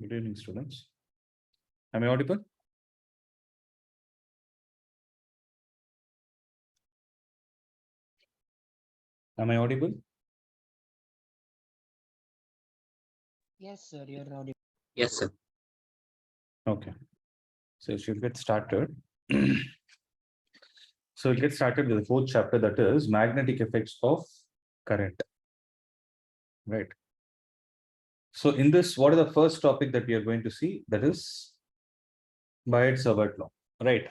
Good evening, students. Am I audible? Am I audible? Yes, sir, you're audible. Yes, sir. Okay. So should get started. So we'll get started with the fourth chapter, that is magnetic effects of current. Right. So in this, what is the first topic that we are going to see? That is Biot-Savart law. Right.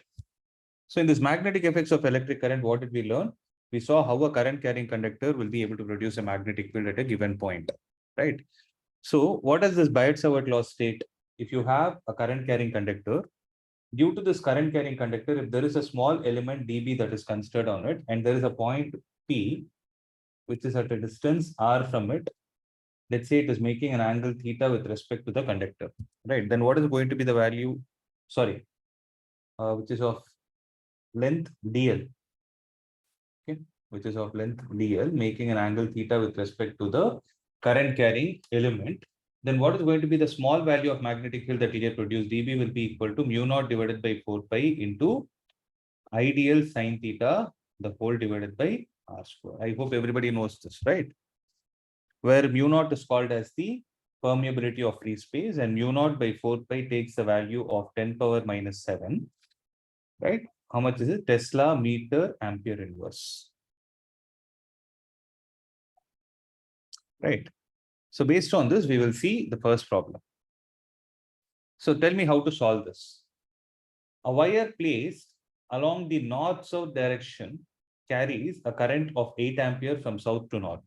So in this magnetic effects of electric current, what did we learn? We saw how a current carrying conductor will be able to produce a magnetic field at a given point. Right. So what does this Biot-Savart law state? If you have a current carrying conductor, due to this current carrying conductor, if there is a small element dB that is considered on it, and there is a point P, which is at a distance R from it, let's say it is making an angle theta with respect to the conductor, right? Then what is going to be the value, which is of length dl, okay, which is of length dl, making an angle theta with respect to the current carrying element. Then what is going to be the small value of magnetic field that will get produced? dB will be equal to mu naught divided by 4 pi into ideal sine theta, the whole divided by r square. I hope everybody knows this, right? Where mu naught is called as the permeability of free space, and mu naught by 4 pi takes the value of 10 power minus 7, right? How much is it? Tesla meter ampere inverse, right? So based on this, we will see the first problem. So tell me how to solve this. A wire placed along the north-south direction carries a current of 8 ampere from south to north.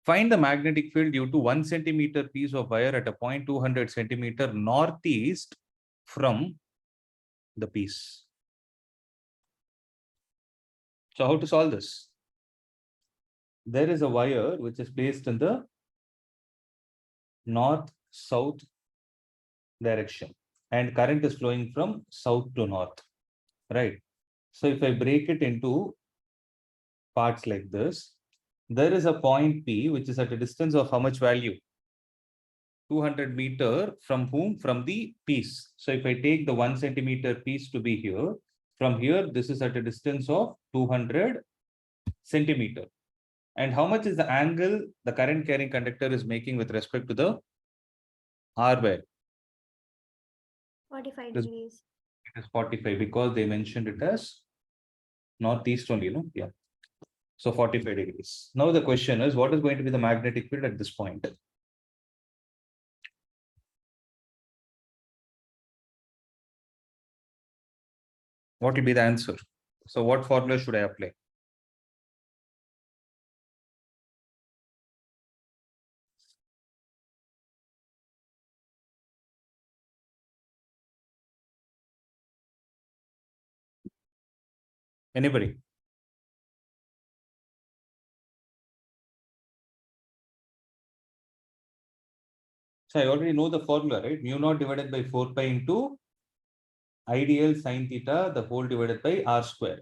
Find the magnetic field due to 1 centimeter piece of wire at a point 200 centimeter northeast from the piece. So how to solve this? There is a wire which is placed in the north-south direction and current is flowing from south to north, right? So if I break it into parts like this, there is a point P which is at a distance of how much value? 200 meter from whom? From the piece. So if I take the 1 centimeter piece to be here, from here, this is at a distance of 200 centimeter. And how much is the angle the current carrying conductor is making with respect to the R wire? 45 It is, degrees. it is 45 because they mentioned it as northeast only, no? Yeah. So 45 degrees. Now the question is, what is going to be the magnetic field at this point? What will be the answer? So what formula should I apply? Anybody? So I already know the formula, right? Mu naught divided by 4 pi into ideal sine theta, the whole divided by r square.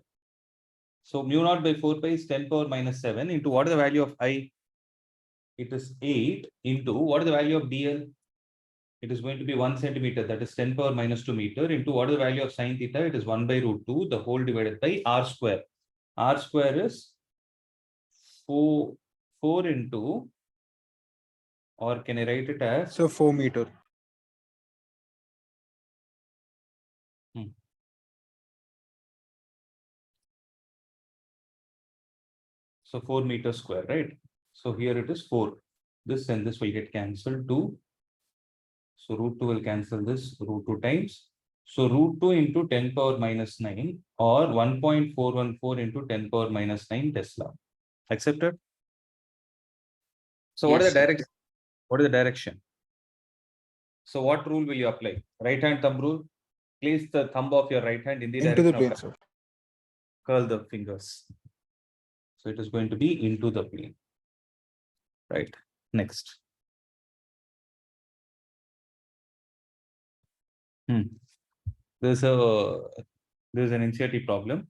So mu naught by 4 pi is 10 power minus 7 into what is the value of I? It is 8 into what is the value of dl? It is going to be 1 centimeter, that is 10 power minus 2 meter, into what is the value of sine theta? It is 1 by root 2, the whole divided by r square. R square is 4 into, or can I write it as? So 4 meter. So 4 meters square, right? So here it is 4. This and this will get cancelled 2. So root 2 will cancel this root 2 times. So root 2 into 10 power minus 9 or 1.414 into 10 power minus 9 Tesla. Accepted? So what is the direction? What is the direction? So what rule will you apply? Right hand thumb rule. Place the thumb of your right hand in the Into direction the plane, of sir. curl the fingers. So it is going to be into the plane. Right. Next. There's an NCERT problem.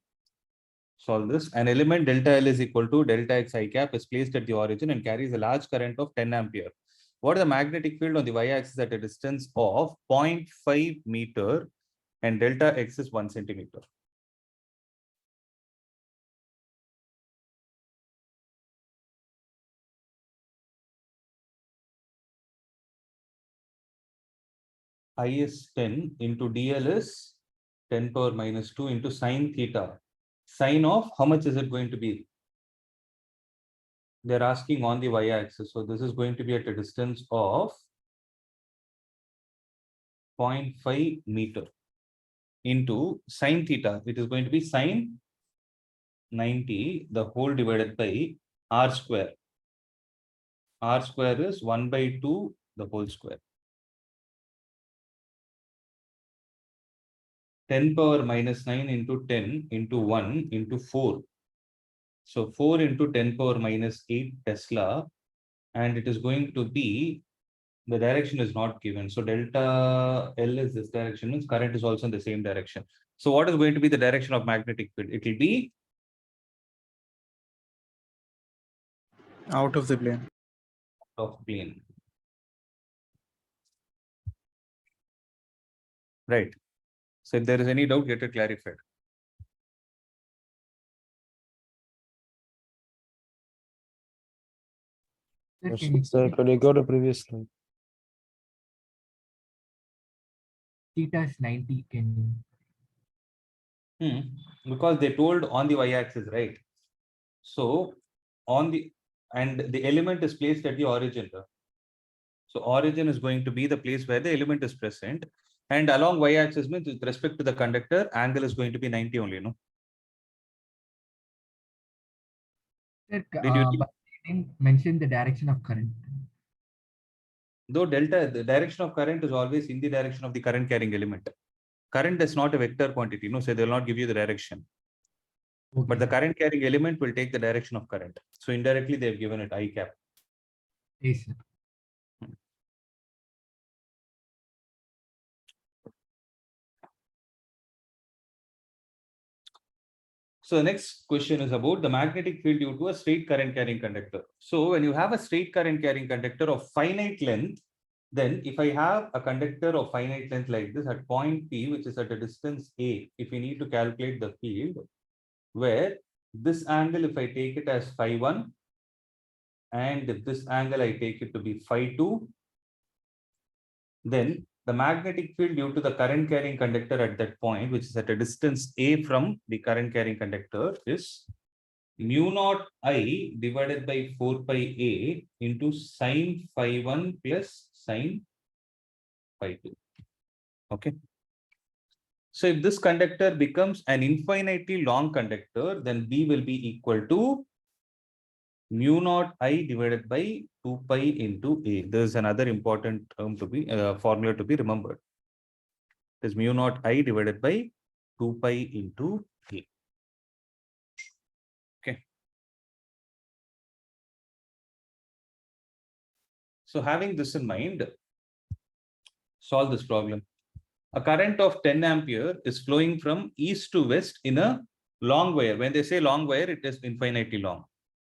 Solve this. An element delta L is equal to delta X I cap is placed at the origin and carries a large current of 10 ampere. What is the magnetic field on the y-axis at a distance of 0.5 meter and delta x is 1 centimeter? I is 10 into dl is 10 power minus 2 into sine theta. Sine of how much is it going to be? They're asking on the y-axis. So this is going to be at a distance of 0.5 meter into sine theta. It is going to be sine 90 the whole divided by r square. R square is 1 by 2 the whole square. 10 power minus 9 into 10 into 1 into 4. So 4 into 10 power minus 8 Tesla, and it is going to be, the direction is not given. So delta L is this direction, means current is also in the same direction. So what is going to be the direction of magnetic field? It will be out of the plane. of plane. Right. So if there is any doubt, get it clarified. Sir, could you go to previous slide? Theta is 90, can Because they told on the y-axis, right? So on the, and the element is placed at the origin. So origin is going to be the place where the element is present, and along y-axis means with respect to the conductor, angle is going to be 90 only, no? Sir, Did you but they didn't mention the direction of current. Though delta, the direction of current is always in the direction of the current carrying element. Current is not a vector quantity, no, so they will not give you the direction. Okay. But the current carrying element will take the direction of current. So indirectly they have given it I cap. Yes, sir. So the next question is about the magnetic field due to a straight current carrying conductor. So when you have a straight current carrying conductor of finite length, then if I have a conductor of finite length like this at point P, which is at a distance A, if we need to calculate the field, where this angle, if I take it as phi 1, and if this angle I take it to be phi 2, then the magnetic field due to the current carrying conductor at that point, which is at a distance A from the current carrying conductor, is mu naught I divided by 4 pi A into sine phi 1 plus sine phi 2. Okay. So if this conductor becomes an infinitely long conductor, then B will be equal to mu naught I divided by 2 pi into A. There is another important term to be formula to be remembered. It is mu naught I divided by 2 pi into A. Okay. So having this in mind, solve this problem. A current of 10 ampere is flowing from east to west in a long wire. When they say long wire, it is infinitely long.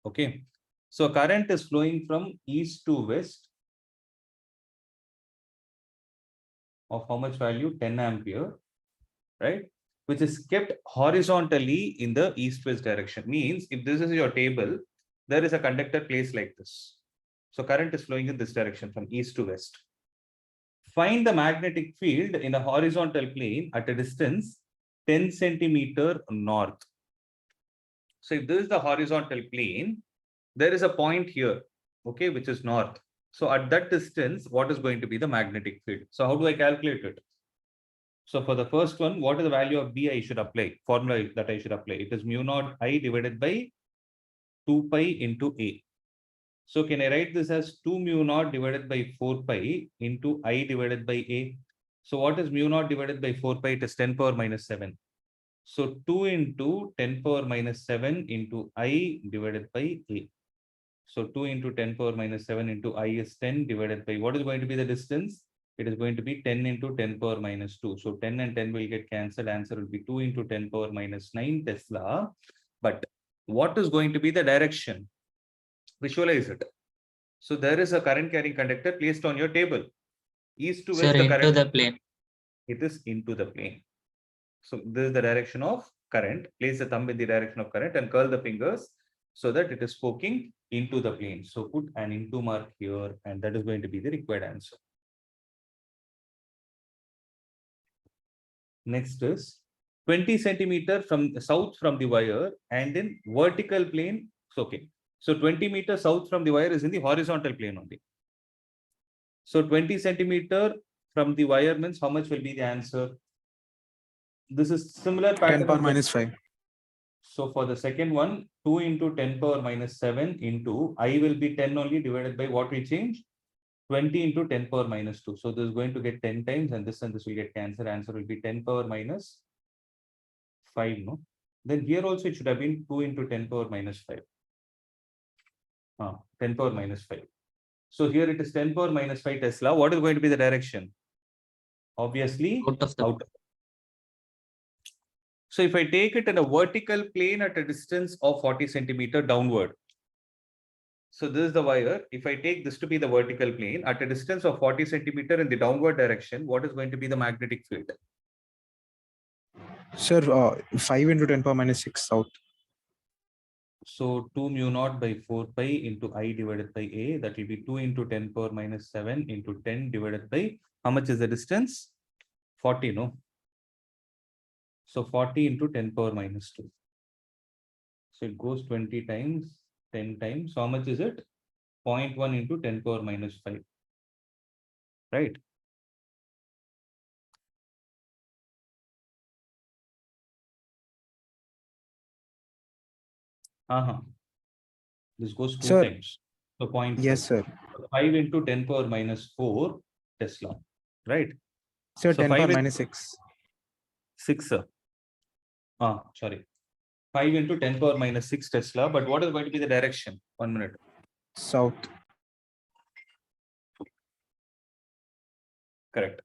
Okay. So current is flowing from east to west of how much value? 10 ampere, right? Which is kept horizontally in the east-west direction. Means if this is your table, there is a conductor placed like this. So current is flowing in this direction from east to west. Find the magnetic field in a horizontal plane at a distance 10 centimeter north. So if this is the horizontal plane, there is a point here, okay, which is north. So at that distance, what is going to be the magnetic field? So how do I calculate it? So for the first one, what is the value of B I should apply? Formula that I should apply. It is mu naught I divided by 2 pi into A. So can I write this as 2 mu naught divided by 4 pi into I divided by A? So what is mu naught divided by 4 pi? It is 10 power minus 7. So 2 into 10 power minus 7 into I divided by A. So 2 into 10 power minus 7 into I is 10 divided by, what is going to be the distance? It is going to be 10 into 10 power minus 2. So 10 and 10 will get cancelled. Answer will be 2 into 10 power minus 9 Tesla. But what is going to be the direction? Visualize it. So there is a current carrying conductor placed on your table. East to Sir, west, the into current, the plane. it is into the plane. So this is the direction of current. Place the thumb in the direction of current and curl the fingers so that it is poking into the plane. So put an into mark here, and that is going to be the required answer. Next is 20 centimeter from the south from the wire and in vertical plane. So, okay. So 20 meters south from the wire is in the horizontal plane only. So 20 centimeter from the wire means how much will be the answer? This is similar 10 pattern. power minus 5. So for the second one, 2 into 10 power minus 7 into I will be 10 only divided by what we change? 20 into 10 power minus 2. So this is going to get 10 times and this will get cancelled. Answer will be 10 power minus 5. No? Then here also it should have been 2 into 10 power minus 5. 10 power minus 5. So here it is 10 power minus 5 Tesla. What is going to be the direction? Obviously, Out of the out. So if I take it in a vertical plane at a distance of 40 centimeter downward. So this is the wire. If I take this to be the vertical plane at a distance of 40 centimeter in the downward direction, what is going to be the magnetic field? Sir, 5 into 10 power minus 6 south. So 2 mu naught by 4 pi into I divided by A, that will be 2 into 10 power minus 7 into 10 divided by, how much is the distance? 40, no? So 40 into 10 power minus 2. So it goes 20 times, 10 times. So how much is it? 0.1 into 10 power minus 5. Right? This goes 2 Sir. times. So 0.5. Yes, sir. 5 into 10 power minus 4 Tesla. Right? Sir, So 10 5 power is minus 6. 6, sir. Sorry. 5 into 10 power minus 6 Tesla. But what is going to be the direction? 1 minute. South. Correct.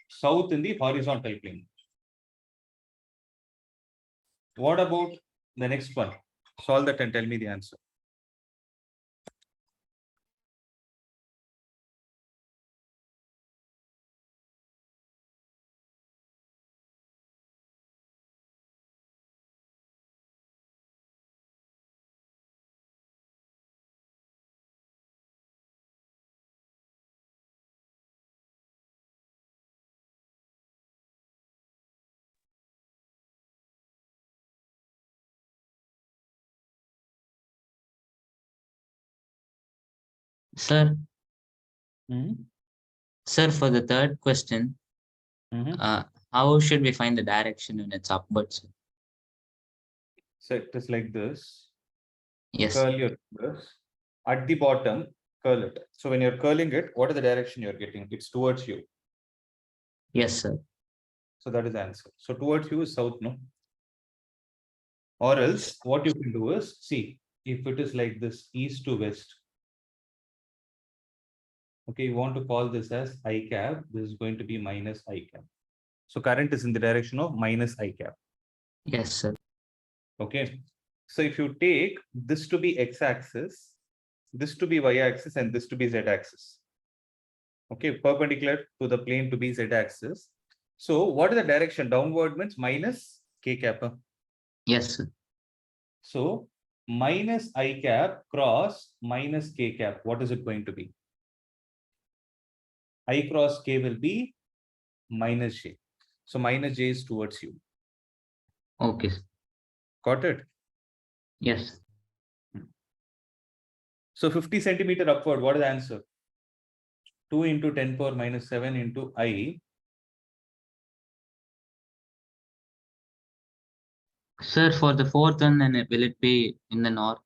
South in the horizontal plane. What about the next one? Solve that and tell me the answer. Sir, Mm-hmm. sir, for the third question, how should we find the direction when it's upwards? So it is like this. Yes. Curl your fingers. At the bottom, curl it. So when you're curling it, what is the direction you're getting? It's towards you. Yes, sir. So that is the answer. So towards you is south, no? Or else what you can do is, see, if it is like this, east to west. Okay, you want to call this as I cap. This is going to be minus I cap. So current is in the direction of minus I cap. Yes, sir. Okay. So if you take this to be x-axis, this to be y-axis, and this to be z-axis. Okay, perpendicular to the plane to be z-axis. So what is the direction? Downward means minus k cap. Yes, sir. So minus I cap cross minus k cap. What is it going to be? I cross k will be minus j. So minus j is towards you. Okay, sir. Got it? Yes. So 50 centimeter upward, what is the answer? 2 into 10 power minus 7 into I. Sir, for the fourth one, then will it be in the north?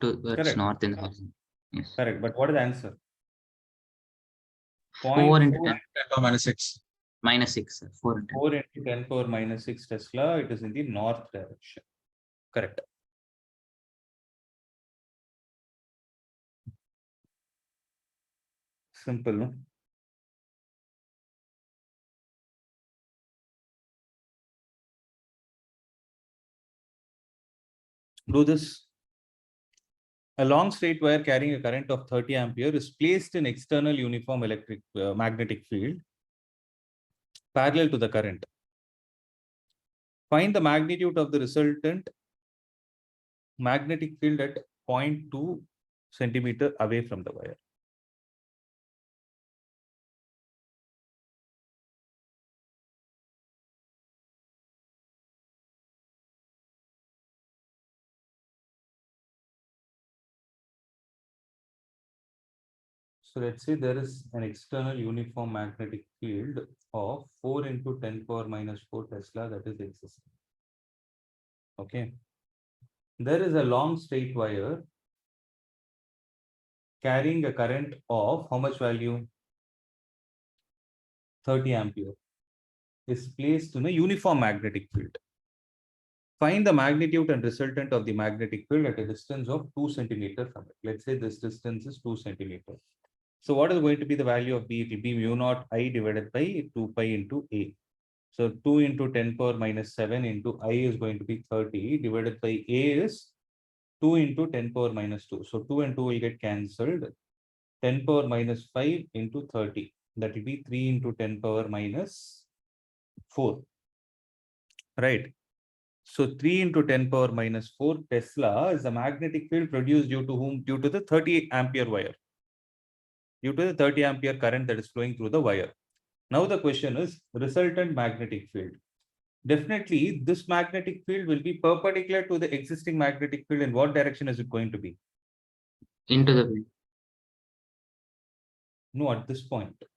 Towards Correct. north in the horizon. Yes. Correct. But what is the answer? 4 into 0.4 10 10 power minus 6. minus 6, sir. 4 into 10. 4 into 10 power minus 6 Tesla. It is in the north direction. Correct. Simple, no? Do this. A long straight wire carrying a current of 30 ampere is placed in external uniform electric magnetic field parallel to the current. Find the magnitude of the resultant magnetic field at 0.2 centimeter away from the wire. So let's say there is an external uniform magnetic field of 4 into 10 power minus 4 Tesla that is existing. Okay. There is a long straight wire carrying a current of how much value? 30 ampere is placed in a uniform magnetic field. Find the magnitude and resultant of the magnetic field at a distance of 2 centimeter from it. Let's say this distance is 2 centimeter. So what is going to be the value of B? It will be mu naught I divided by 2 pi into A. So 2 into 10 power minus 7 into I is going to be 30 divided by A is 2 into 10 power minus 2. So 2 and 2 will get cancelled. 10 power minus 5 into 30. That will be 3 into 10 power minus 4. Right. So 3 into 10 power minus 4 Tesla is the magnetic field produced due to whom? Due to the 30 ampere wire. Due to the 30 ampere current that is flowing through the wire. Now the question is resultant magnetic field. Definitely this magnetic field will be perpendicular to the existing magnetic field. In what direction is it going to be? Into the plane. No, at this point. It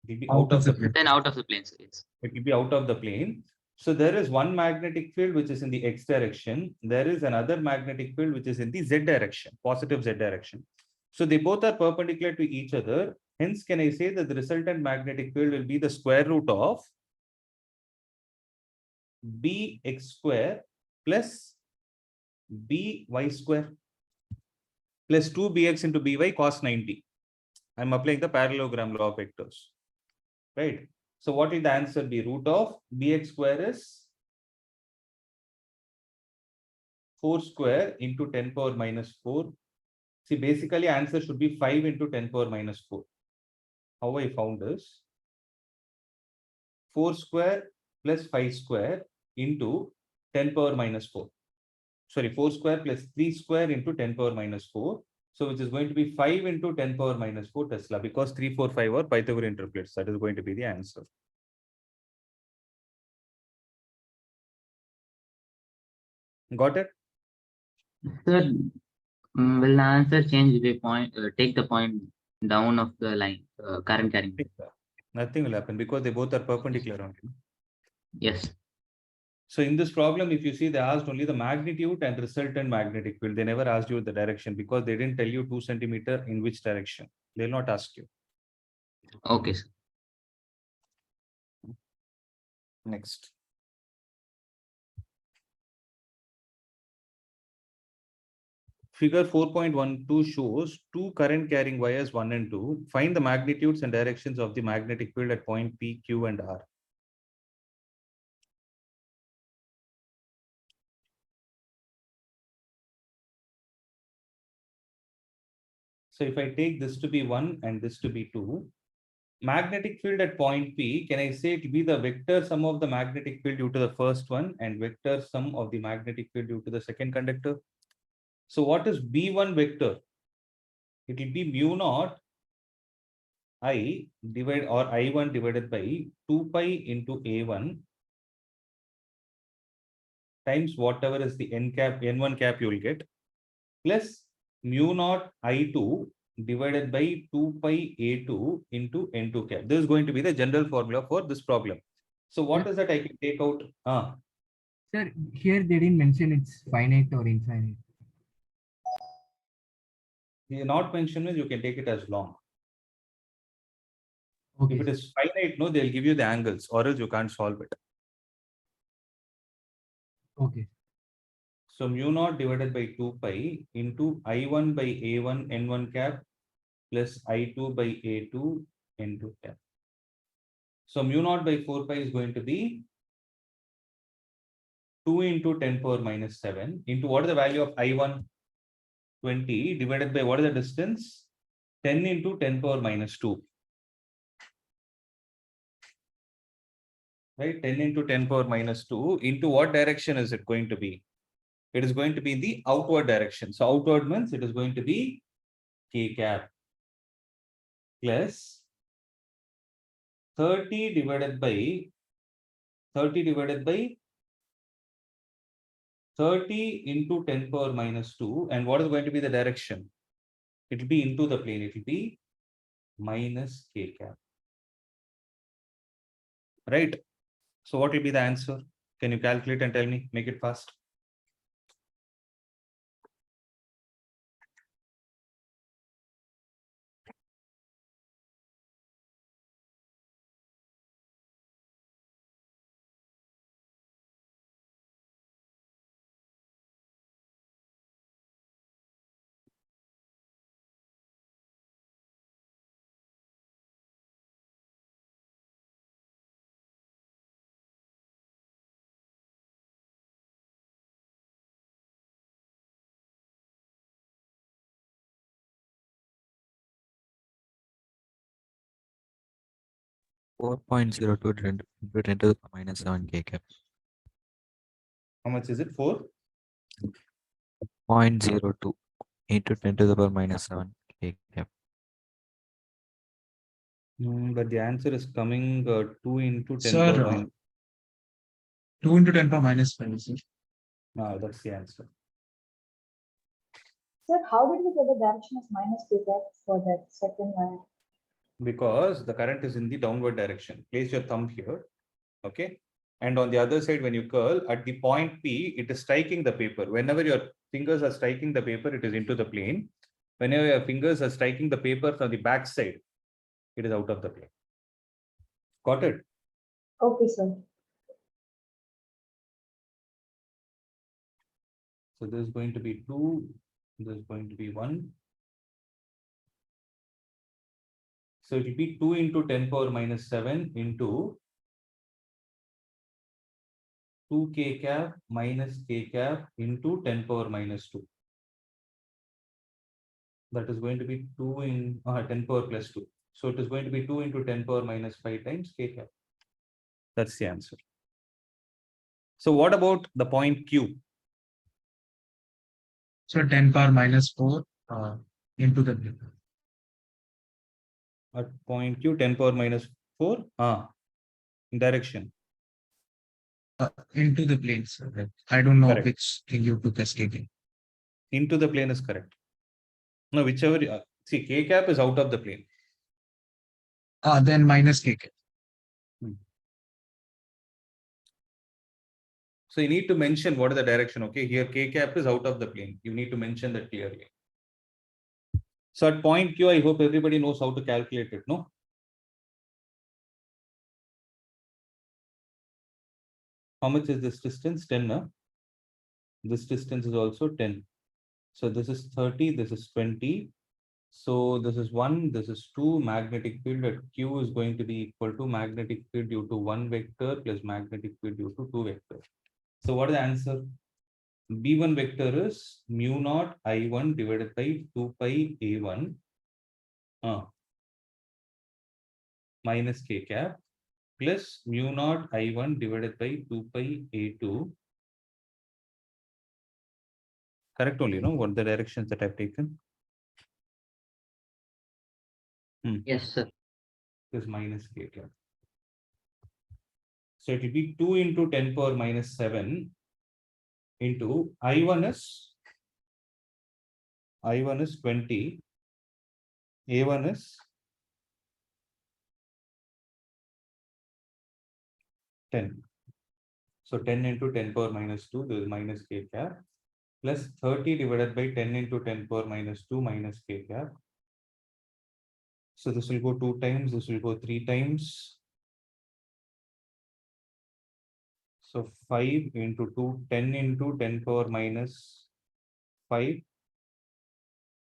will be Out of the plane. Then out of the plane. So yes. It will be out of the plane. So there is one magnetic field which is in the x direction. There is another magnetic field which is in the z direction, positive z direction. So they both are perpendicular to each other. Hence, can I say that the resultant magnetic field will be the square root of bx square plus by square plus 2bx into by cos 90. I'm applying the parallelogram law of vectors. Right. So what will the answer be? Root of bx square is 4 square into 10 power minus 4. See, basically answer should be 5 into 10 power minus 4. How I found is 4 square plus 5 square into 10 power minus 4. Sorry, 4 square plus 3 square into 10 power minus 4. So which is going to be 5 into 10 power minus 4 Tesla, because 3, 4, 5 are Pythagorean triplets. That is going to be the answer. Got it? Sir, will the answer change the point, take the point down of the line, current carrying? Nothing will happen because they both are perpendicular only. Yes. So in this problem, if you see, they asked only the magnitude and resultant magnetic field. They never asked you the direction because they didn't tell you 2 centimeter in which direction. They'll not ask you. Okay, sir. Next. Figure 4.12 shows two current carrying wires 1 and 2. Find the magnitudes and directions of the magnetic field at point P, Q, and R. So if I take this to be 1 and this to be 2, magnetic field at point P, can I say it will be the vector sum of the magnetic field due to the first one and vector sum of the magnetic field due to the second conductor? So what is B1 vector? It will be mu naught I divide or I1 divided by 2 pi into A1 times whatever is the N1 cap you will get, plus mu naught I2 divided by 2 pi A2 into N2 cap. This is going to be the general formula for this problem. So what is that I can take out? Sir, here they didn't mention it's finite or infinite. The not mentioned is you can take it as long. Okay. If it is finite, no, they'll give you the angles or else you can't solve it. Okay. So mu naught divided by 2 pi into I1 by A1 N1 cap plus I2 by A2 N2 cap. So mu naught by 4 pi is going to be 2 into 10 power minus 7 into what is the value of I1? 20 divided by what is the distance? 10 into 10 power minus 2. Right? 10 into 10 power minus 2 into what direction is it going to be? It is going to be in the outward direction. So outward means it is going to be k cap plus 30 divided by 30 into 10 power minus 2. And what is going to be the direction? It will be into the plane. It will be minus k cap. Right? So what will be the answer? Can you calculate and tell me? Make it fast. (4.02 into 10 to the power minus 7 k cap). How much is it? 4? 0.02 into 10 to the power minus 7 k cap. But the answer is coming 2 into 10 Sir, power minus. 2 into 10 power minus 5, sir. That's the answer. Sir, how did we get the direction of minus k cap for that second line? Because the current is in the downward direction. Place your thumb here. Okay. And on the other side, when you curl at the point P, it is striking the paper. Whenever your fingers are striking the paper, it is into the plane. Whenever your fingers are striking the paper from the back side, it is out of the plane. Got it? Okay, sir. So this is going to be 2. This is going to be 1. So it will be 2 into 10 power minus 7 into 2 k cap minus k cap into 10 power minus 2. That is going to be 2 in 10 power plus 2. So it is going to be 2 into 10 power minus 5 times k cap. That's the answer. So what about the point Q? So 10 power minus 4 into the plane. At point Q, 10 power minus 4. Direction. Into the plane, sir. I don't know Correct. which thing you took as taking. Into the plane is correct. No, whichever. See, k cap is out of the plane. Then minus k cap. So you need to mention what is the direction. Okay, here k cap is out of the plane. You need to mention that clearly. So at point Q, I hope everybody knows how to calculate it, no? How much is this distance? 10, no? This distance is also 10. So this is 30, this is 20. So this is 1, this is 2. Magnetic field at Q is going to be equal to magnetic field due to 1 vector plus magnetic field due to 2 vectors. So what is the answer? B1 vector is mu naught I1 divided by 2 pi A1 minus k cap plus mu naught I1 divided by 2 pi A2. Correct only, no? What the directions that I've taken? Yes, sir. Is minus k cap. So it will be 2 into 10 power minus 7 into I1 is 20, A1 is 10. So 10 into 10 power minus 2, this is minus k cap, plus 30 divided by 10 into 10 power minus 2 minus k cap. So this will go 2 times, this will go 3 times. So 5 into 2, 10 into 10 power minus 5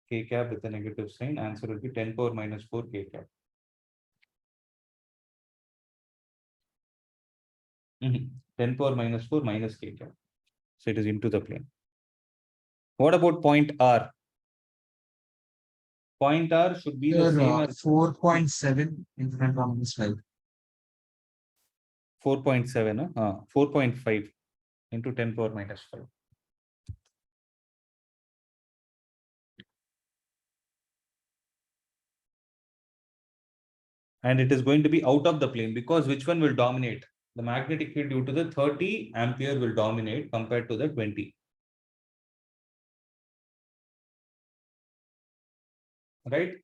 k cap with a negative sign. Answer will be 10 power minus 4 k cap. 10 power minus 4 minus k cap. So it is into the plane. What about point R? Point R should be the Sir, same as 4.7 into 10 power minus 5. 4.7, 4.5 into 10 power minus 5. And it is going to be out of the plane because which one will dominate? The magnetic field due to the 30 ampere will dominate compared to the 20. Right?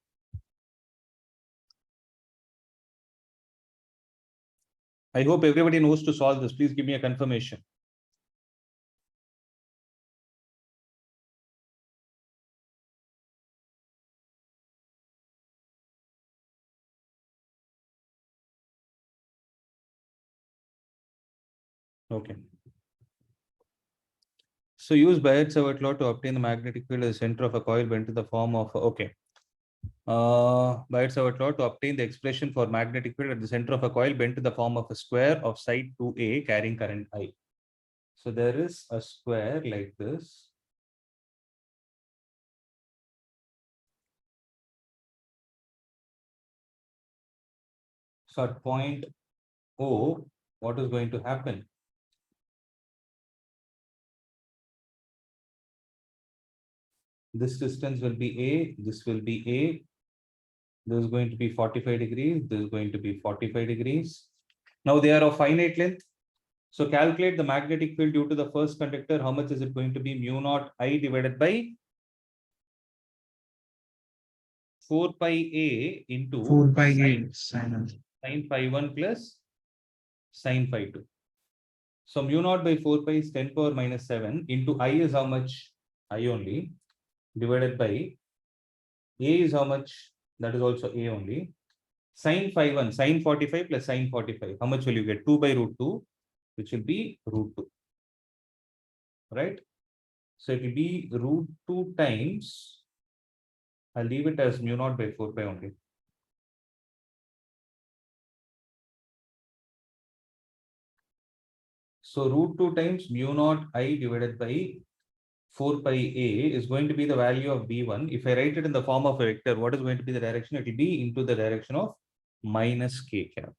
I hope everybody knows to solve this. Please give me a confirmation. Okay. So use Bayes-Savart law to obtain the magnetic field at the center of a coil bent to the form of, okay. Bayes-Savart law to obtain the expression for magnetic field at the center of a coil bent to the form of a square of side 2A carrying current I. So there is a square like this. So at point O, what is going to happen? This distance will be A, this will be A. This is going to be 45 degrees, this is going to be 45 degrees. Now they are of finite length. So calculate the magnetic field due to the first conductor. How much is it going to be? Mu naught I divided by 4 pi A into 4 by 8 sin phi 1 plus sin phi 2. So mu naught by 4 pi is 10 power minus 7 into I is how much? I only divided by A is how much? That is also A only. Sin phi 1, sin 45 plus sin 45. How much will you get? 2 by root 2, which will be root 2. Right? So it will be root 2 times, I'll leave it as mu naught by 4 pi only. So root 2 times mu naught I divided by 4 pi A is going to be the value of B1. If I write it in the form of a vector, what is going to be the direction? It will be into the direction of minus K cap.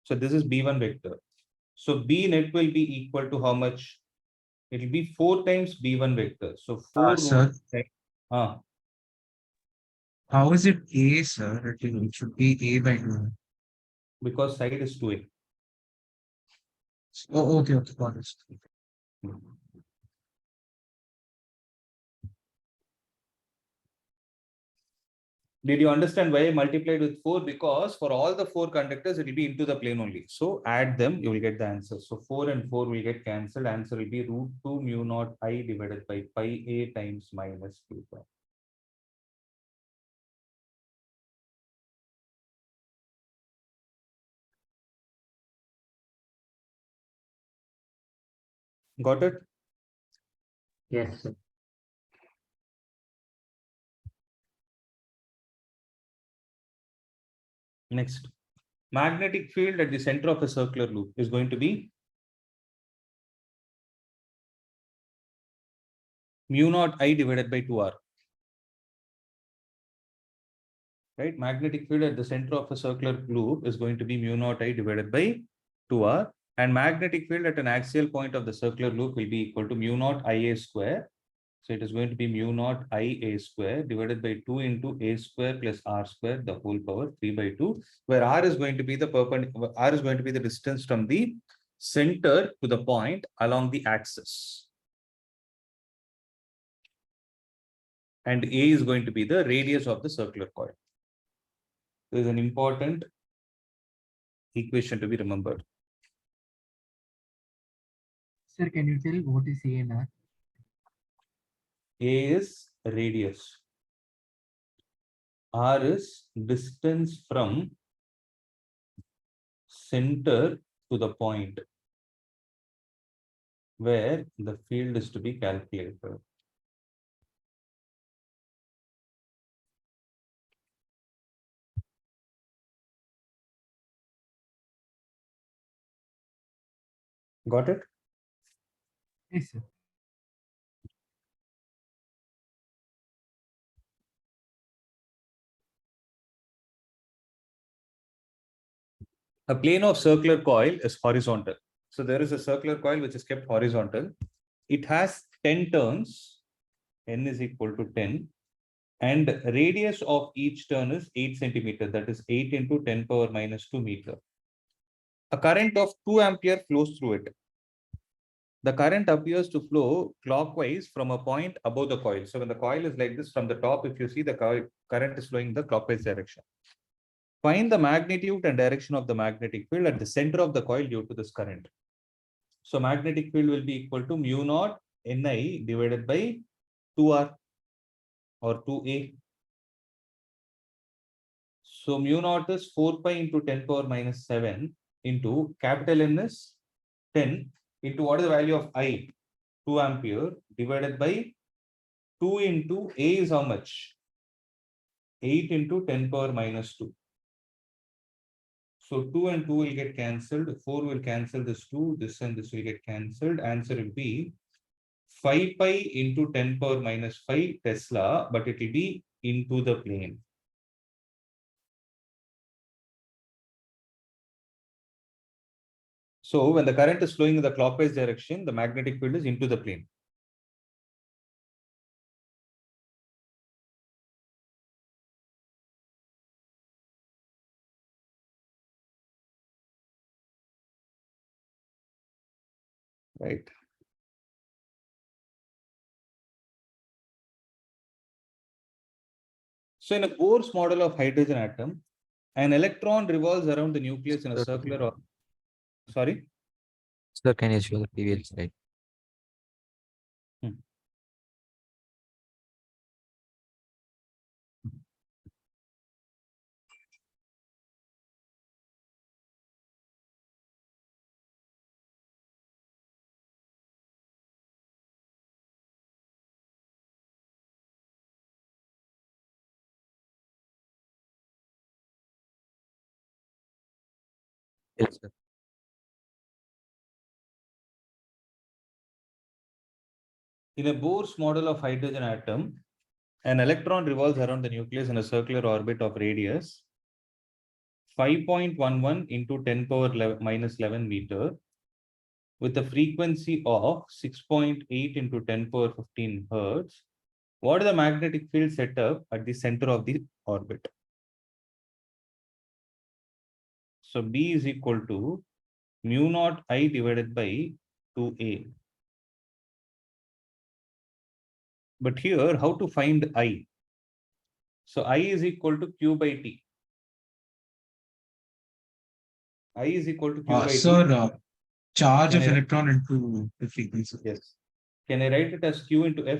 So this is B1 vector. So B net will be equal to how much? It will be 4 times B1 vector. So 4 Sir, root. how is it A, sir? It should be A by 2. Because side is 2A. Oh, okay, okay, got it. Did you understand why I multiplied with 4? Because for all the 4 conductors, it will be into the plane only. So add them, you will get the answer. So 4 and 4 will get cancelled. Answer will be root 2 mu naught I divided by pi A times minus 2 pi. Got it? Yes, sir. Next. Magnetic field at the center of a circular loop is going to be mu naught I divided by 2R. Right? Magnetic field at the center of a circular loop is going to be mu naught I divided by 2R. And magnetic field at an axial point of the circular loop will be equal to mu naught IA square. So it is going to be mu naught IA square divided by 2 into A square plus R square, the whole power 3 by 2, where R is going to be the perpendicular, R is going to be the distance from the center to the point along the axis. And A is going to be the radius of the circular coil. There is an important equation to be remembered. Sir, can you tell what is A and R? A is radius. R is distance from center to the point where the field is to be calculated. Got it? Yes, sir. A plane of circular coil is horizontal. So there is a circular coil which is kept horizontal. It has 10 turns. N is equal to 10. And radius of each turn is 8 centimeter. That is 8 into 10 power minus 2 meter. A current of 2 ampere flows through it. The current appears to flow clockwise from a point above the coil. So when the coil is like this from the top, if you see the current is flowing in the clockwise direction. Find the magnitude and direction of the magnetic field at the center of the coil due to this current. So magnetic field will be equal to mu naught Ni divided by 2R or 2A. So mu naught is 4 pi into 10 power minus 7 into capital N is 10 into what is the value of I? 2 ampere divided by 2 into A is how much? 8 into 10 power minus 2. So 2 and 2 will get cancelled. 4 will cancel this 2. This and this will get cancelled. Answer will be 5 pi into 10 power minus 5 Tesla, but it will be into the plane. So when the current is flowing in the clockwise direction, the magnetic field is into the plane. Right. So in a Bohr's model of hydrogen atom, an electron revolves around the nucleus in a circular orbit. Sorry? Sir, can you show the previous slide? Yes, sir. In a Bohr's model of hydrogen atom, an electron revolves around the nucleus in a circular orbit of radius 5.11 into 10 power minus 11 meter with a frequency of 6.8 into 10 power 15 hertz. What is the magnetic field set up at the center of the orbit? So B is equal to mu naught I divided by 2A. But here, how to find I? So I is equal to Q by T. I is equal to Q by T. Sir, charge Can of I electron into the frequency. Yes. Can I write it as Q into F?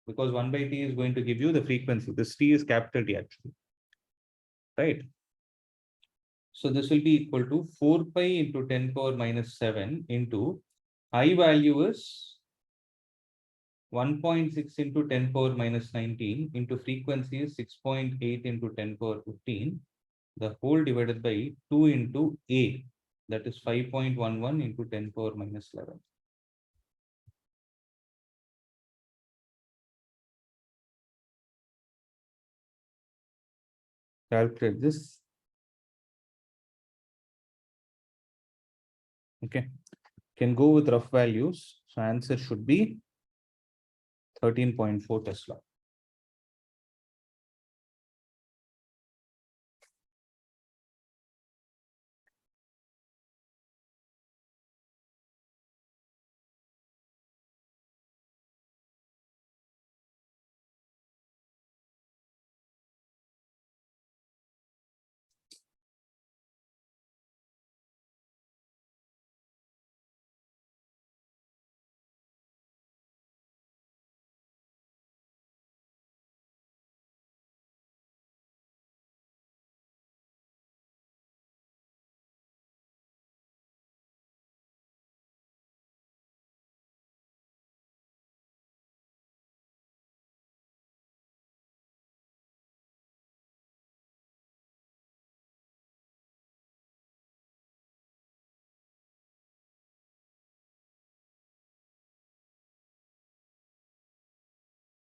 Because 1 by T is going to give you the frequency. This T is capital T actually. Right? So this will be equal to 4 pi into 10 power minus 7 into I value is 1.6 into 10 power minus 19 into frequency is 6.8 into 10 power 15. The whole divided by 2 into A. That is 5.11 into 10 power minus 11. Calculate this. Okay. Can go with rough values. So answer should be 13.4 Tesla.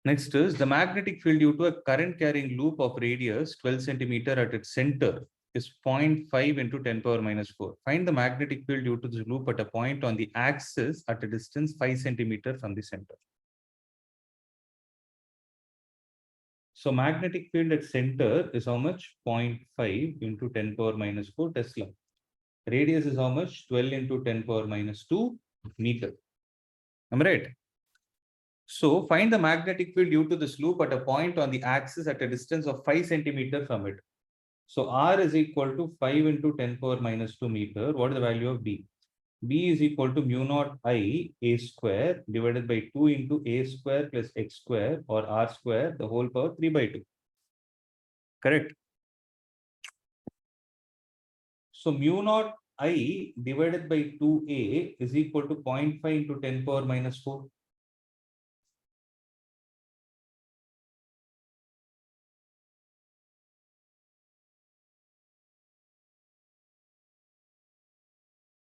Next is the magnetic field due to a current carrying loop of radius 12 centimeter at its center is 0.5 into 10 power minus 4. Find the magnetic field due to this loop at a point on the axis at a distance 5 centimeter from the center. So magnetic field at center is how much? 0.5 into 10 power minus 4 Tesla. Radius is how much? 12 into 10 power minus 2 meter. Am I right? So find the magnetic field due to this loop at a point on the axis at a distance of 5 centimeter from it. So R is equal to 5 into 10 power minus 2 meter. What is the value of B? B is equal to mu naught I A square divided by 2 into A square plus X square or R square, the whole power 3 by 2. Correct? So mu naught I divided by 2A is equal to 0.5 into 10 power minus 4.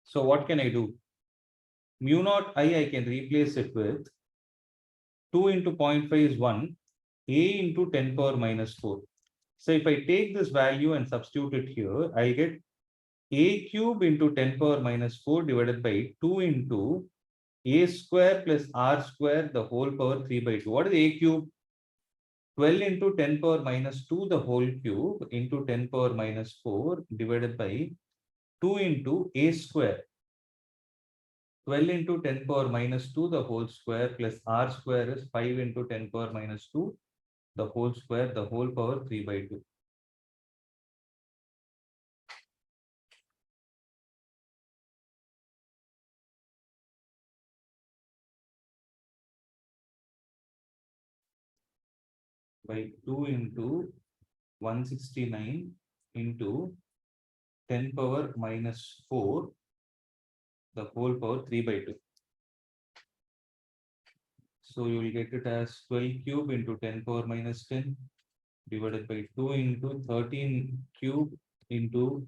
So what can I do? Mu naught I can replace it with 2 into 0.5 is 1, A into 10 power minus 4. So if I take this value and substitute it here, I'll get A cube into 10 power minus 4 divided by 2 into A square plus R square, the whole power 3 by 2. What is A cube? 12 into 10 power minus 2, the whole cube into 10 power minus 4 divided by 2 into A square. 12 into 10 power minus 2, the whole square plus R square is 5 into 10 power minus 2, the whole square, the whole power 3 by 2. By 2 into 169 into 10 power minus 4, the whole power 3 by 2. So you will get it as 12 cube into 10 power minus 10 divided by 2 into 13 cube into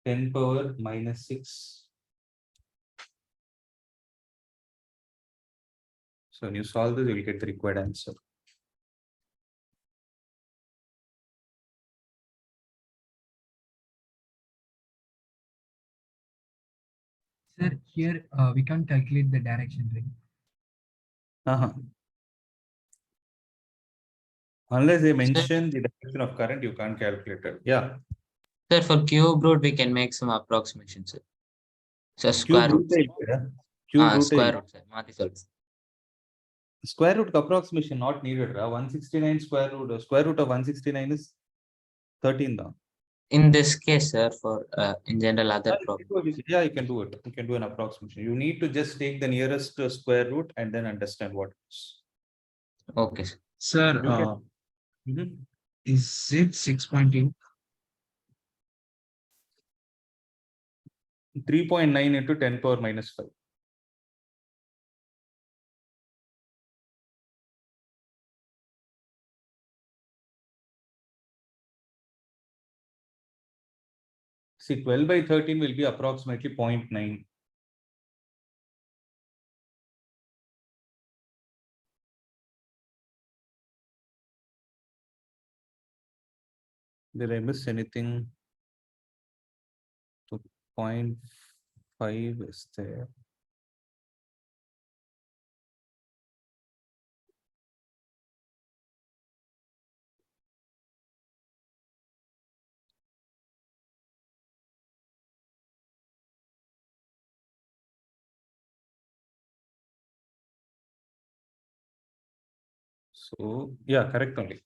10 power minus 6. So when you solve this, you will get the required answer. Sir, here we can't calculate the direction, right? Unless they mention the direction of current, you can't calculate it. Yeah. Sir, for cube root, we can make some approximation, sir. So square root. Cube root. Square root, sir. Mati sir. Square root approximation not needed. 169 square root of 169 is 13 now. In this case, sir, for in general other problems. Yeah, you can do it. You can do an approximation. You need to just take the nearest square root and then understand what it is. Okay, sir. Sir, is it 6.8? 3.9 into 10 power minus 5. See, 12 by 13 will be approximately 0.9. Did I miss anything? So 0.5 is there. So, yeah, correct only.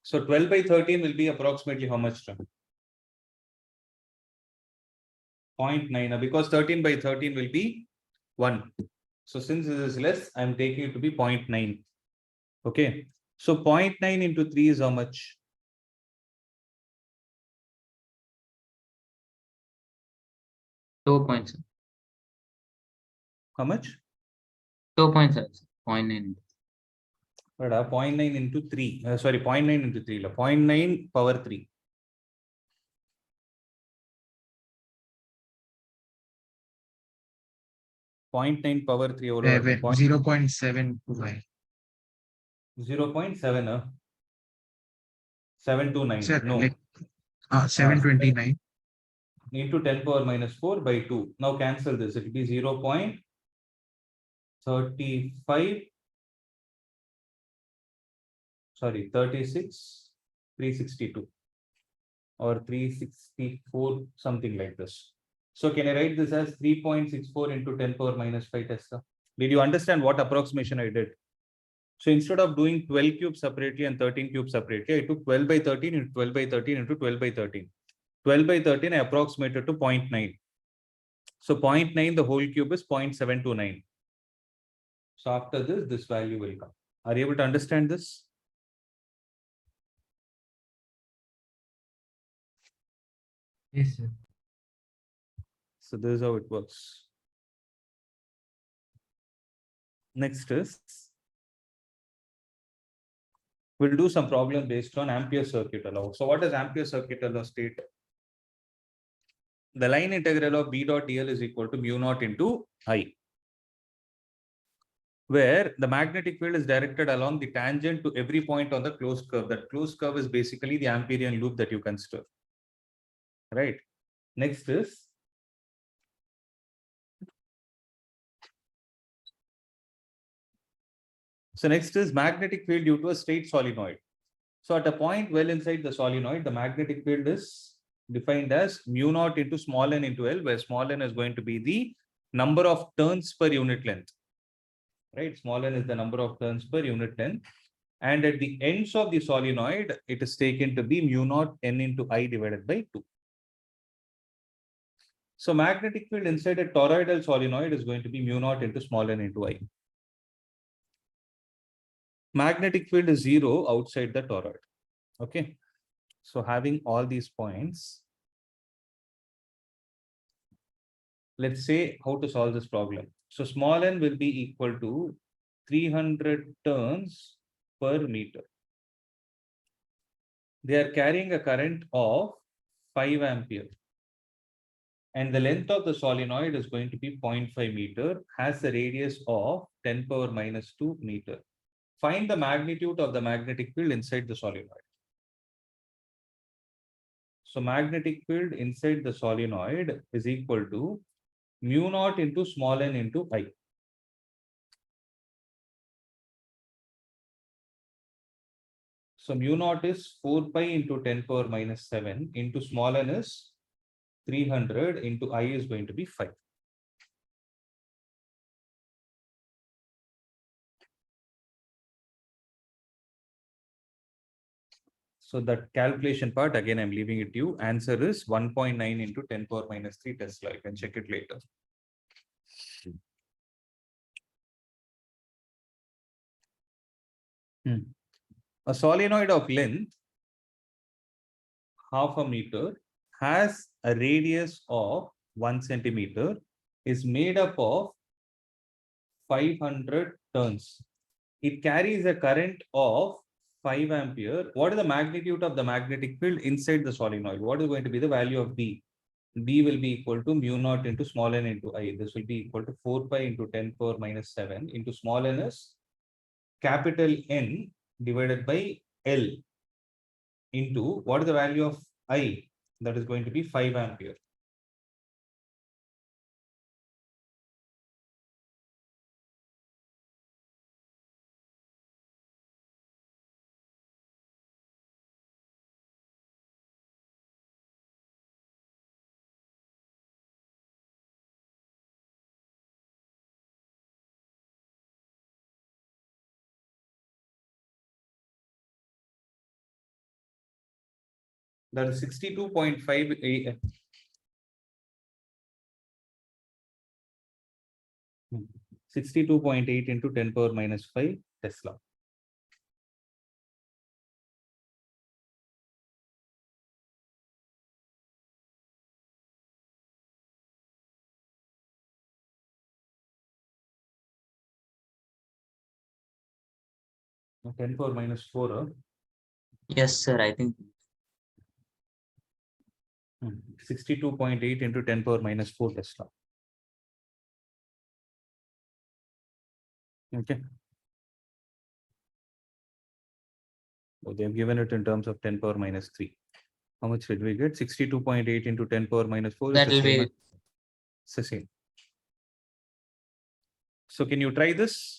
So 12 by 13 will be approximately how much? 0.9, because 13 by 13 will be 1. So since this is less, I'm taking it to be 0.9. Okay. So 0.9 into 3 is how much? 2 points. How much? 2 points, sir. 0.9. But 0.9 into 3. Sorry, 0.9 into 3. 0.9 power 3. .9 power 3 over 0.7. 0.7. 729. Sir, No. like 729. Into 10 power minus 4 by 2. Now cancel this. It will be 0.35. Sorry, 36, 362. Or 364, something like this. So can I write this as 3.64 into 10 power minus 5 Tesla? Did you understand what approximation I did? So instead of doing 12 cubes separately and 13 cubes separately, I took 12 by 13 into 12 by 13 into 12 by 13. 12 by 13, I approximated to 0.9. So 0.9, the whole cube is 0.729. So after this, this value will come. Are you able to understand this? Yes, sir. So this is how it works. Next is, we'll do some problem based on Ampere circuit law. So what does Ampere circuit law state? The line integral of B dot dl is equal to mu naught into I, where the magnetic field is directed along the tangent to every point on the closed curve. That closed curve is basically the Amperian loop that you consider. Right. Next is, so next is magnetic field due to a straight solenoid. So at a point well inside the solenoid, the magnetic field is defined as mu naught into small n into L, where small n is going to be the number of turns per unit length. Right, small n is the number of turns per unit length. And at the ends of the solenoid, it is taken to be mu naught n into I divided by 2. So magnetic field inside a toroidal solenoid is going to be mu naught into small n into I. Magnetic field is 0 outside the toroid. Okay. So having all these points, let's say how to solve this problem. So small n will be equal to 300 turns per meter. They are carrying a current of 5 ampere. And the length of the solenoid is going to be 0.5 meter, has a radius of 10 power minus 2 meter. Find the magnitude of the magnetic field inside the solenoid. So magnetic field inside the solenoid is equal to mu naught into small n into I. So mu naught is 4 pi into 10 power minus 7 into small n is 300 into I is going to be 5. So that calculation part, again, I'm leaving it to you. Answer is 1.9 into 10 power minus 3 Tesla. You can check it later. A solenoid of length half a meter has a radius of 1 centimeter, is made up of 500 turns. It carries a current of 5 ampere. What is the magnitude of the magnetic field inside the solenoid? What is going to be the value of B? B will be equal to mu naught into small n into I. This will be equal to 4 pi into 10 power minus 7 into small n is capital N divided by L into what is the value of I? That is going to be 5 ampere. That is 62.5 A. 62.8 into 10 power minus 5 Tesla. Now 10 power minus 4. Yes, sir. I think 62.8 into 10 power minus 4 Tesla. Okay. Oh, they've given it in terms of 10 power minus 3. How much did we get? 62.8 into 10 power minus 4 is That the will same. be It's the same. So can you try this?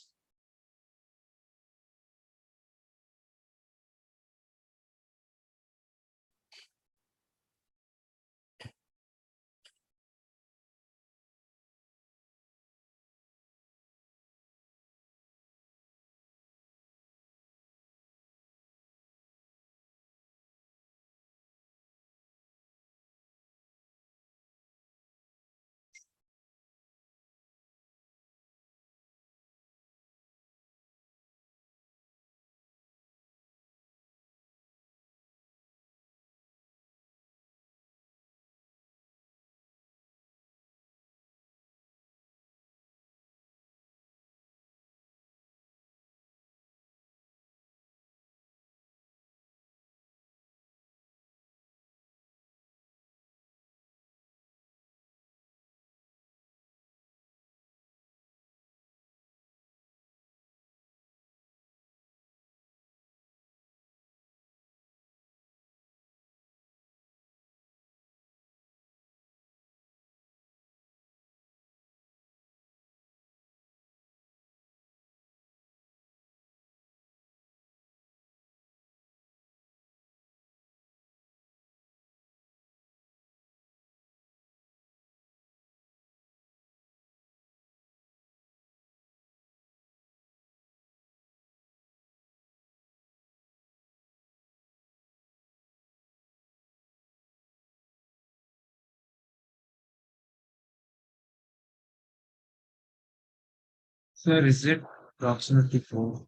Sir, is it approximately 4?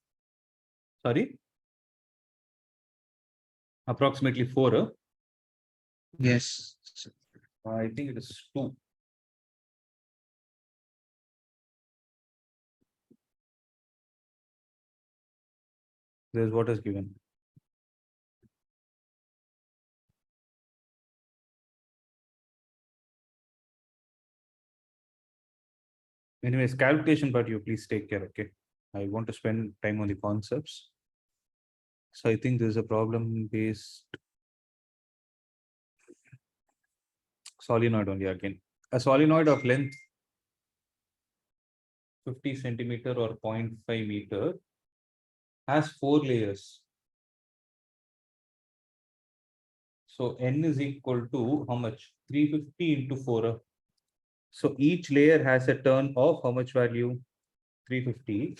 Sorry? Approximately 4. Huh? Yes. I think it is 2. This is what is given. Anyways, calculation part you please take care. Okay. I want to spend time on the concepts. So I think there's a problem based solenoid only again. A solenoid of length 50 centimeter or 0.5 meter has 4 layers. So n is equal to how much? 350 into 4. So each layer has a turn of how much value? 350.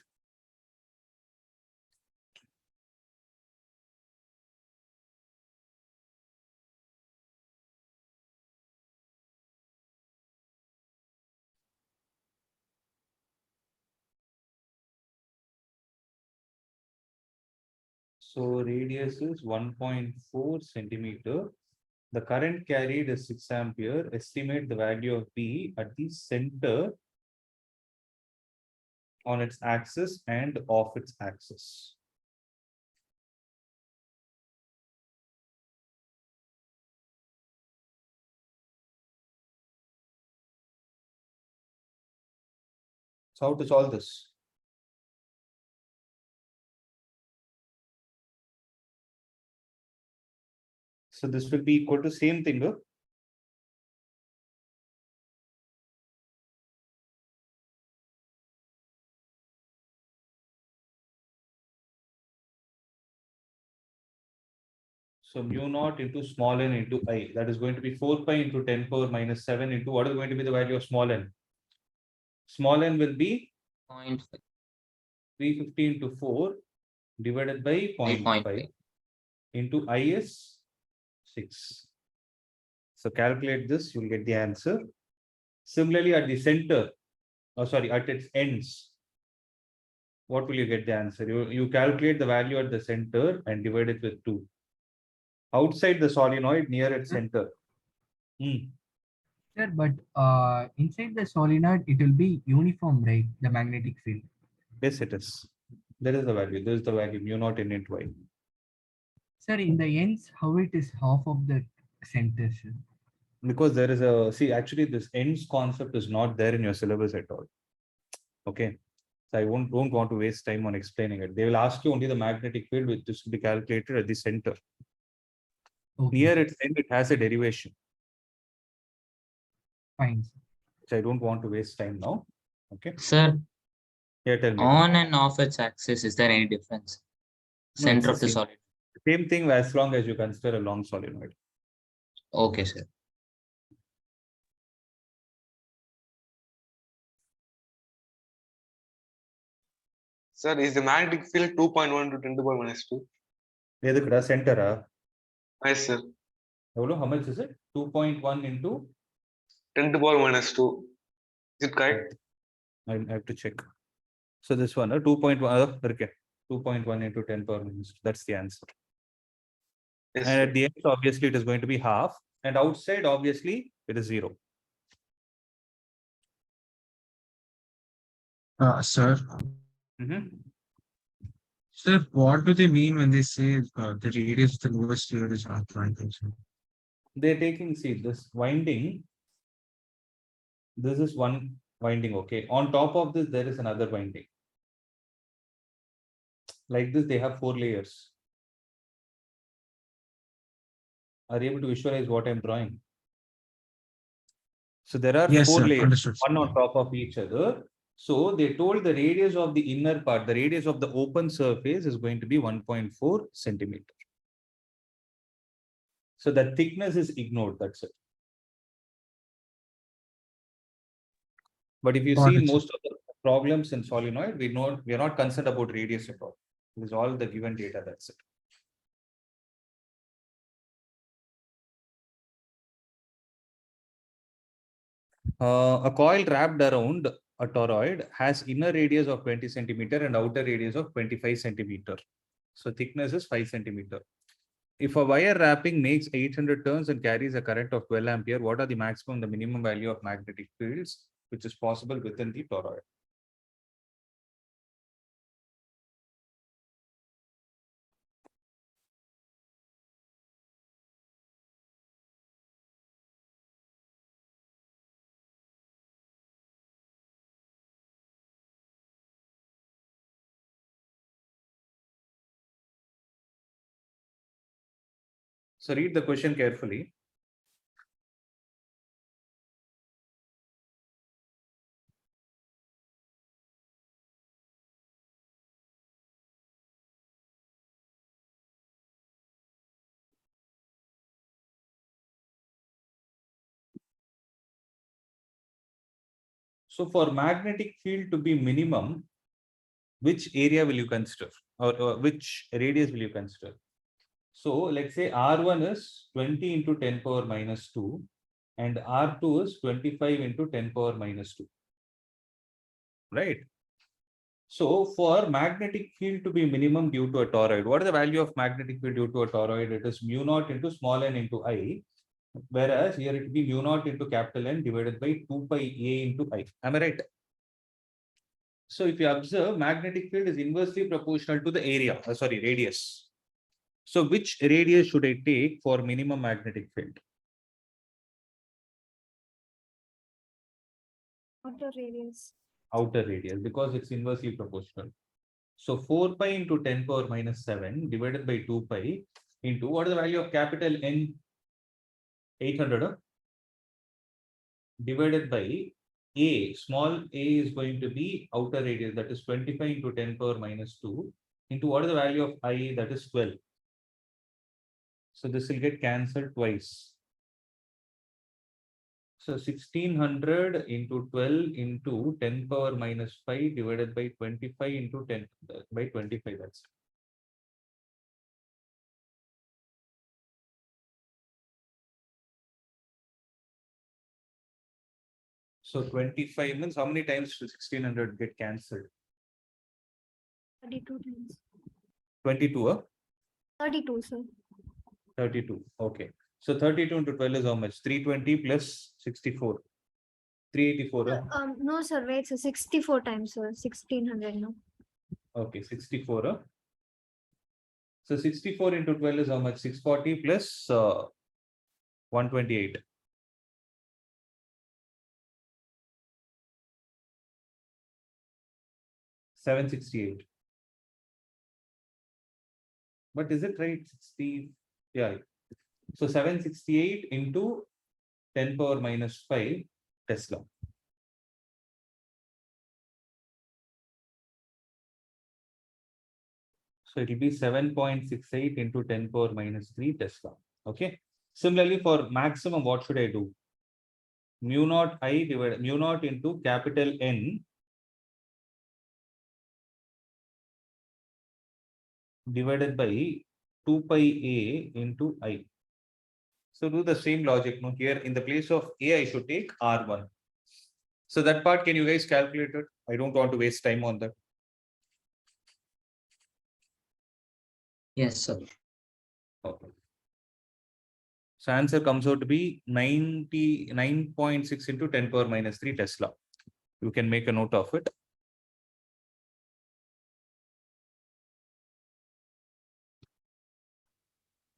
So radius is 1.4 centimeter. The current carried is 6 ampere. Estimate the value of B at the center on its axis and off its axis. So how to solve this? So this will be equal to same thing. Huh? So mu naught into small n into I. That is going to be 4 pi into 10 power minus 7 into what is going to be the value of small n? Small n will be 0.5. 350 into 4 divided by 0.5 into I is 6. So calculate this, you will get the answer. Similarly, at the center, at its ends, what will you get the answer? You calculate the value at the center and divide it with 2. Outside the solenoid near its center. Sir, but inside the solenoid, it will be uniform, right? The magnetic field. Yes, it is. There is the value. There is the value mu naught in it y. Sir, in the ends, how it is half of the center, sir? Because there is a actually this ends concept is not there in your syllabus at all. Okay. So I don't want to waste time on explaining it. They will ask you only the magnetic field, which is to be calculated at the center. Okay. Near its end, it has a derivation, Fine. Sir. which I don't want to waste time now. Okay. Sir, Here, tell me. on and off its axis, is there any difference? No, it's Center the of the same. solid. Same thing as long as you consider a long solenoid. Okay, sir. Sir, is the magnetic field 2.1 to 10 to the power minus 2? எதுக்குடா சென்டரா? Yes, sir. How much is it? 2.1 into 10 to the power minus 2. Is it correct? I have to check. So this one, 2.1, okay. 2.1 into 10 power minus 2. That's the answer. Yes, And sir. at the end, obviously, it is going to be half. And outside, obviously, it is 0. Sir, Mhm. sir, what do they mean when they say the radius of the lowest layer is not 20,000? They're taking, see, this winding. This is one winding, okay. On top of this, there is another winding. Like this, they have 4 layers. Are you able to visualize what I'm drawing? So there are Yes, 4 sir. layers, Understood. one on top of each other. So they told the radius of the inner part, the radius of the open surface is going to be 1.4 centimeter. So the thickness is ignored, that's it. But if you Got see it, sir. most of the problems in solenoid, we are not concerned about radius at all. It is all the given data, that's it. A coil wrapped around a toroid has inner radius of 20 centimeter and outer radius of 25 centimeter. So thickness is 5 centimeter. If a wire wrapping makes 800 turns and carries a current of 12 ampere, what are the maximum, the minimum value of magnetic fields which is possible within the toroid? So read the question carefully. So for magnetic field to be minimum, which area will you consider, or which radius will you consider? So let's say R1 is 20 into 10 power minus 2 and R2 is 25 into 10 power minus 2. Right? So for magnetic field to be minimum due to a toroid, what is the value of magnetic field due to a toroid? It is mu naught into small n into I, whereas here it will be mu naught into capital N divided by 2 pi A into I. Am I right? So if you observe, magnetic field is inversely proportional to the area, radius. So which radius should I take for minimum magnetic field? Outer radius. Outer radius, because it's inversely proportional. So 4 pi into 10 power minus 7 divided by 2 pi into what is the value of capital N? 800 divided by A. Small a is going to be outer radius, that is 25 into 10 power minus 2 into what is the value of I, that is 12. So this will get cancelled twice. So 1600 into 12 into 10 power minus 5 divided by 25 into 10 by 25, that's it. So 25 means how many times to 1600 get cancelled? 32 times. 22, 32, sir. 32. Okay. So 32 into 12 is how much? 320 plus 64. 384. No, sir. Wait, so 64 times, sir. 1600, no. Okay, 64. So 64 into 12 is how much? 640 plus 128. 768. But is it right? 60, yeah. So 768 into 10 power minus 5 Tesla. So it will be 7.68 into 10 power minus 3 Tesla. Okay. Similarly, for maximum, what should I do? Mu naught I divided mu naught into capital N divided by 2 pi A into I. So do the same logic. No, here in the place of A, I should take R1. So that part, can you guys calculate it? I don't want to waste time on that. Yes, sir. Okay. So answer comes out to be 99.6 into 10 power minus 3 Tesla. You can make a note of it.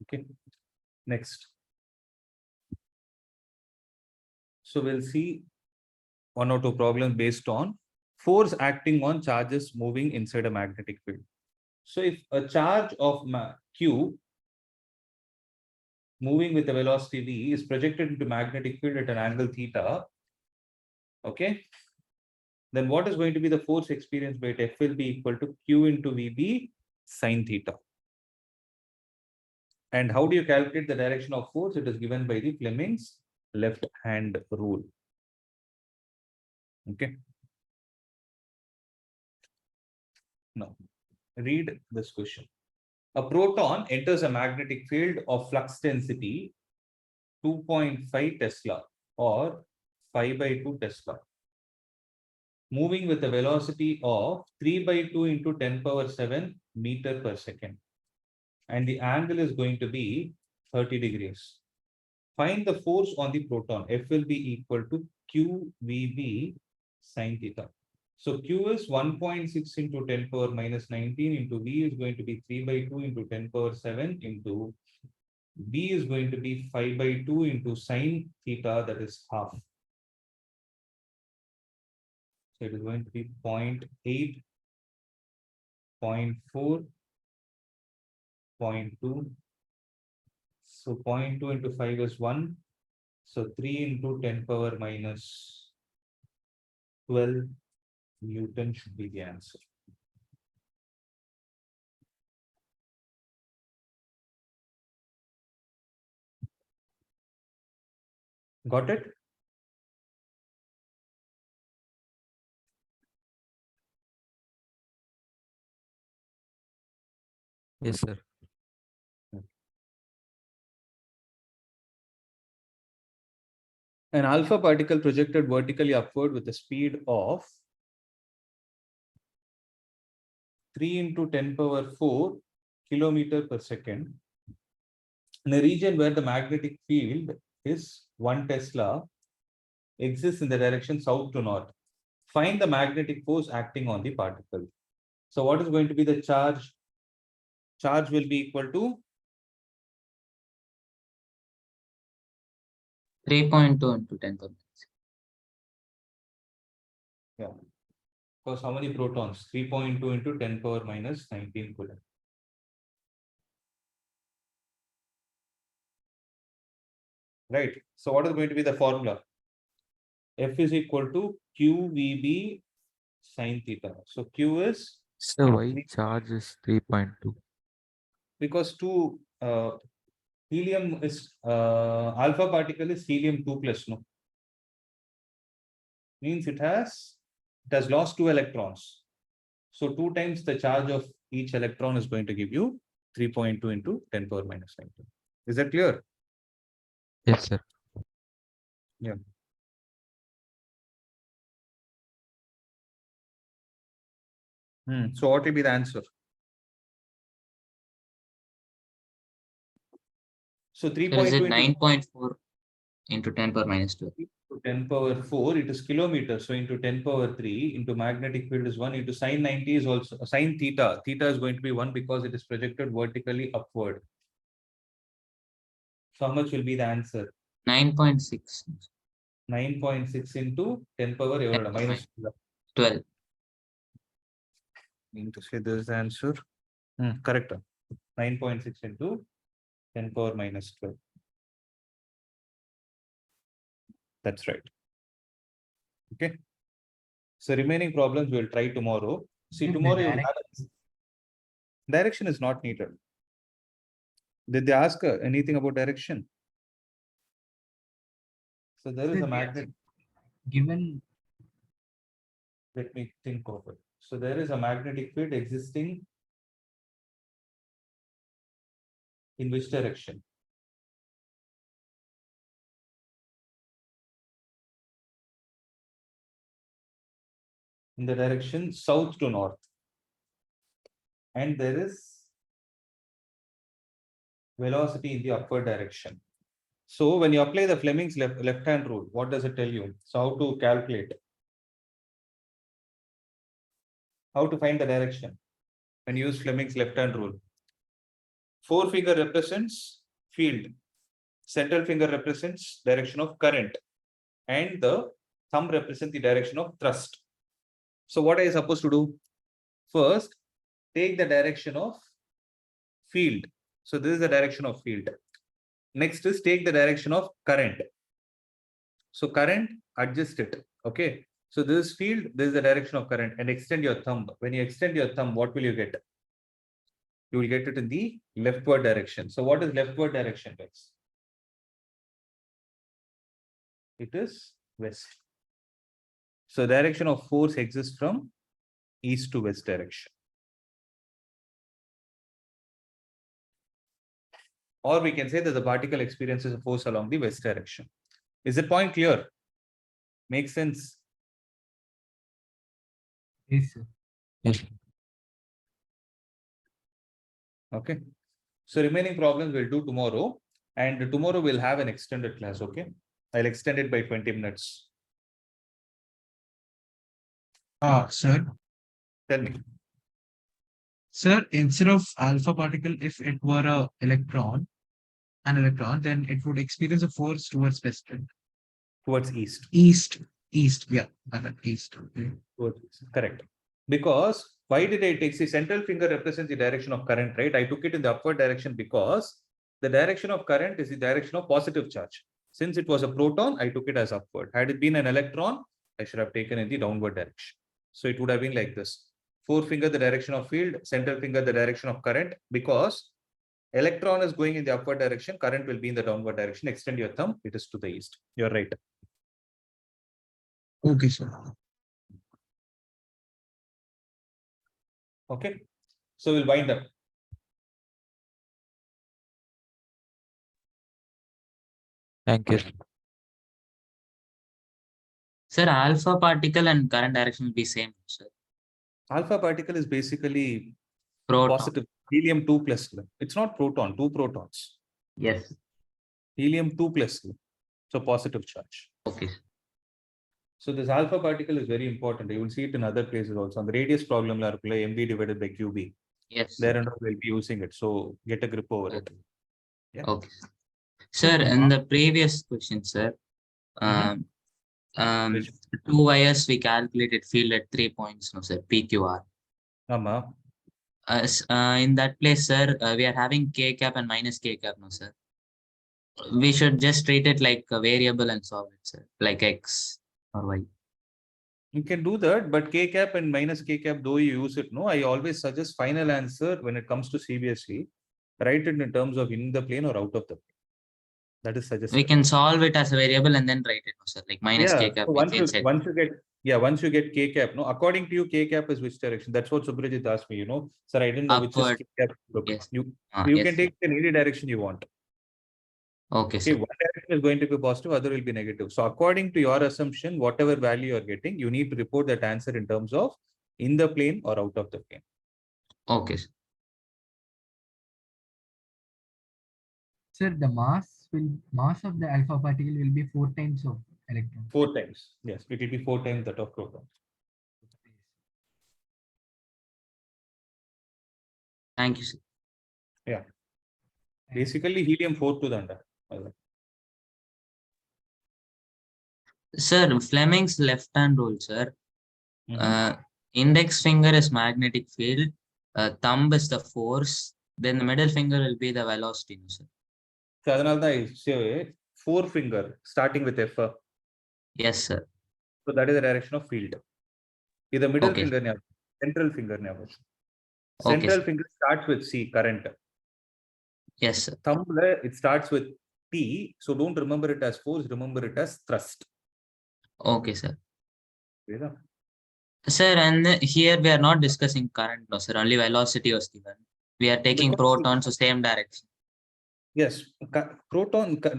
Okay. Next. So we'll see one or two problems based on force acting on charges moving inside a magnetic field. So if a charge of Q moving with a velocity v is projected into magnetic field at an angle theta, okay, then what is going to be the force experienced by it? F will be equal to Q into VB sine theta. And how do you calculate the direction of force? It is given by the Fleming's left hand rule. Okay. Now, read this question. A proton enters a magnetic field of flux density 2.5 Tesla or 5 by 2 Tesla, moving with a velocity of 3 by 2 into 10 power 7 meter per second. And the angle is going to be 30 degrees. Find the force on the proton. F will be equal to QVB sine theta. So Q is 1.6 into 10 power minus 19 into V is going to be 3 by 2 into 10 power 7 into B is going to be 5 by 2 into sine theta, that is half. So it is going to be 0.8, 0.4, 0.2. So 0.2 into 5 is 1. So 3 into 10 power minus 12 Newton should be the answer. Got it? Yes, sir. An alpha particle projected vertically upward with a speed of 3 into 10 power 4 kilometer per second in a region where the magnetic field is 1 Tesla exists in the direction south to north. Find the magnetic force acting on the particle. So what is going to be the charge? Charge will be equal to 3.2 into 10 power. Yeah. Because how many protons? 3.2 into 10 power minus 19 coulomb. Right. So what is going to be the formula? F is equal to QVB sine theta. So Q is So why charge is 3.2? because helium is alpha particle is helium 2 plus, no? Means it has lost 2 electrons. So 2 times the charge of each electron is going to give you 3.2 into 10 power minus 19. Is that clear? Yes, sir. Yeah. So what will be the answer? So Sir, 3.2 is it into 9.4 into 10 power minus 2? 10 power 4, it is kilometers. So into 10 power 3 into magnetic field is 1 into sine 90 is also sine theta. Theta is going to be 1 because it is projected vertically upward. So how much will be the answer? 9.6. 9.6 into 10 power minus 12. Mean to say this is the answer. Correct. 9.6 into 10 power minus 12. That's right. Okay. So remaining problems we'll try tomorrow. See, Sir, the tomorrow you will have direction is not needed. Did they ask anything about direction? So there is Sir, a magnet. Given Let me think of it. So there is a magnetic field existing in which direction? In the direction south to north. And there is velocity in the upward direction. So when you apply the Fleming's left-hand rule, what does it tell you? So how to calculate? How to find the direction when you use Fleming's left-hand rule? Forefinger represents field. Central finger represents direction of current. And the thumb represents the direction of thrust. So what are you supposed to do? First, take the direction of field. So this is the direction of field. Next is take the direction of current. So current, adjust it. Okay. So this is field, this is the direction of current, and extend your thumb. When you extend your thumb, what will you get? You will get it in the leftward direction. So what is leftward direction, guys? It is west. So direction of force exists from east to west direction. Or we can say that the particle experiences a force along the west direction. Is the point clear? Makes sense? is Yes. Okay. So remaining problems we'll do tomorrow. And tomorrow we'll have an extended class. Okay. I'll extend it by 20 minutes. Sir, Tell me. sir, instead of alpha particle, if it were an electron, then it would experience a force towards west, right? Towards east. East, yeah, east. Okay. Towards east. Correct. Because why did I take the central finger represents the direction of current, right? I took it in the upward direction because the direction of current is the direction of positive charge. Since it was a proton, I took it as upward. Had it been an electron, I should have taken in the downward direction. So it would have been like this. Forefinger the direction of field, central finger the direction of current, because electron is going in the upward direction, current will be in the downward direction. Extend your thumb, it is to the east. You're right. Okay, sir. Okay. So we'll wind up. Thank you. Sir, alpha particle and current direction will be same, sir. Alpha particle is basically Proton. positive. Helium 2 plus. It's not proton, 2 protons. Yes. Helium 2 plus. So positive charge. Okay. So this alpha particle is very important. You will see it in other places also. On the radius problem, MV divided by QB. Yes. There and we'll be using it. So get a grip over it. Yeah. Okay. Sir, in the previous question, sir, Which- 2 wires we calculated field at 3 points, no sir, PQR. In that place, sir, we are having K cap and minus K cap, no sir. We should just treat it like a variable and solve it, sir, like X or Y. You can do that, but K cap and minus K cap, though you use it, no, I always suggest final answer when it comes to CBSE, write it in terms of in the plane or out of the plane. That is suggested. We can solve it as a variable and then write it, no sir, like minus K cap. So once you get K cap, no, according to you, K cap is which direction? That's what Subrajit asked me, Sir, I didn't know Upward. which is K cap. Yes. You Yes, can take in any direction you want. okay, Okay, sir. one direction is going to be positive, other will be negative. So according to your assumption, whatever value you're getting, you need to report that answer in terms of in the plane or out of the plane. Okay, sir. Sir, the mass of the alpha particle will be 4 times of electron. 4 times. Yes, it will be 4 times that of proton. Thank you, sir. Yeah. Basically, helium 4 to the under. Sir, Fleming's left-hand rule, sir. Index finger is magnetic field, thumb is the force, then the middle finger will be the velocity, no, sir. So அதனால தான் I say forefinger starting with F. Yes, sir. So that is the direction of field. இது middle Okay. finger ஞாபகம், central finger ஞாபகம். Okay, Central sir. finger starts with C, current. Yes, sir. Thumb it starts with T, so don't remember it as force, remember it as thrust. Okay, sir. புரியுதா? Sir, and here we are not discussing current, no, sir. Only velocity was given. We are taking Because protons to same direction. Yes,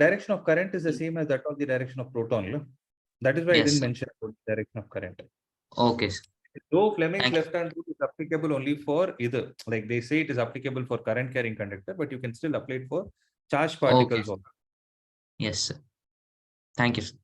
direction of current is the same as that of the direction of proton. No? That is why I Yes, didn't sir. mention about the direction of current. Okay, sir. Though Fleming's Thank you. left-hand rule is applicable only for either, like they say it is applicable for current carrying conductor, but you can still apply it for charged particles Okay. also. Yes, sir. Thank you, sir.